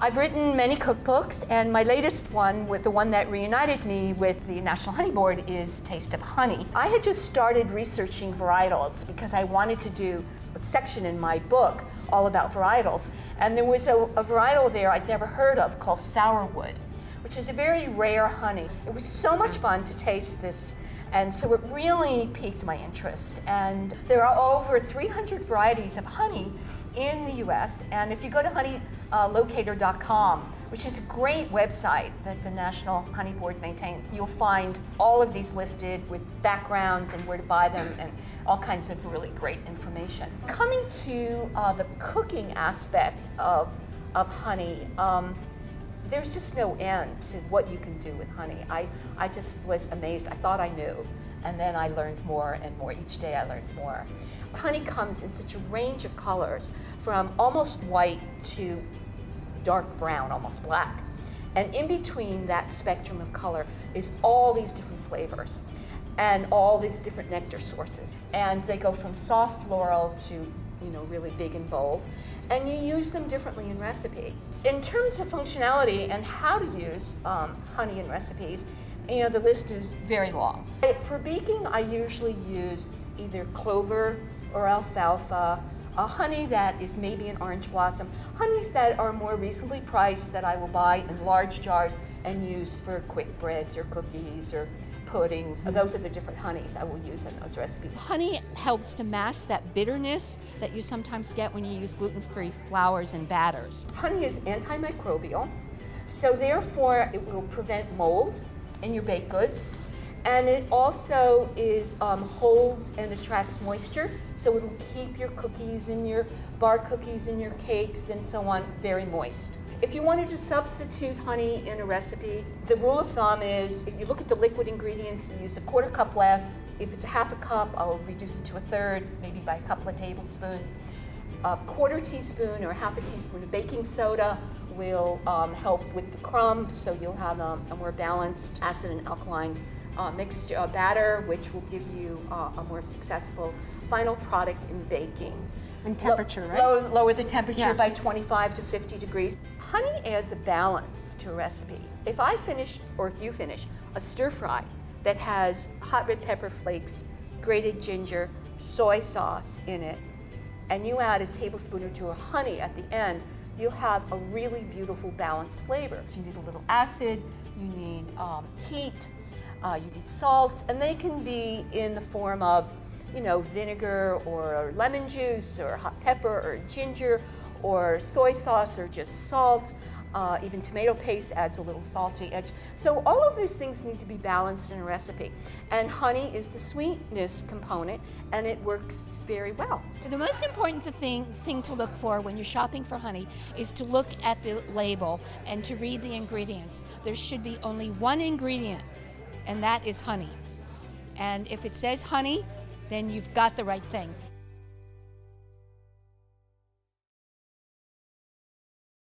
I've written many cookbooks, and my latest one, with the one that reunited me with the National Honey Board, is Taste of Honey. I had just started researching varietals because I wanted to do a section in my book all about varietals. And there was a varietal there I'd never heard of called Sourwood, which is a very rare honey. It was so much fun to taste this, and so it really piqued my interest. And there are over 300 varieties of honey in the US, and if you go to honeylocator.com, which is a great website that the National Honey Board maintains, you'll find all of these listed with backgrounds and where to buy them and all kinds of really great information. Coming to the cooking aspect of honey, there's just no end to what you can do with honey. I just was amazed. I thought I knew, and then I learned more and more. Each day I learned more. Honey comes in such a range of colors, from almost white to dark brown, almost black. And in between that spectrum of color is all these different flavors and all these different nectar sources. And they go from soft floral to, really big and bold. And you use them differently in recipes. In terms of functionality and how to use honey in recipes, the list is very long. For baking, I usually use either clover or alfalfa, a honey that is maybe an orange blossom, honeys that are more reasonably priced that I will buy in large jars and use for quick breads or cookies or puddings. So those are the different honeys I will use in those recipes. Honey helps to mask that bitterness that you sometimes get when you use gluten-free flours and batters. Honey is antimicrobial, so therefore it will prevent mold in your baked goods. And it also holds and attracts moisture, so it'll keep your cookies and your bar cookies and your cakes and so on very moist. If you wanted to substitute honey in a recipe, the rule of thumb is if you look at the liquid ingredients, you use a quarter cup less. If it's a half a cup, I'll reduce it to a third, maybe by a couple of tablespoons. A quarter teaspoon or half a teaspoon of baking soda will help with the crumbs, so you'll have a more balanced acid and alkaline mixed batter, which will give you a more successful final product in baking. And temperature, right? Lower the temperature by 25 to 50 degrees. Honey adds a balance to a recipe. If I finish, or if you finish, a stir fry that has hot red pepper flakes, grated ginger, soy sauce in it, and you add a tablespoon or two of honey at the end, you'll have a really beautiful balanced flavor. So you need a little acid, you need heat, you need salt, and they can be in the form of, vinegar or lemon juice or hot pepper or ginger or soy sauce or just salt. Even tomato paste adds a little salty edge. So all of those things need to be balanced in a recipe. And honey is the sweetness component, and it works very well. So the most important thing to look for when you're shopping for honey is to look at the label and to read the ingredients. There should be only one ingredient, and that is honey. And if it says honey, then you've got the right thing.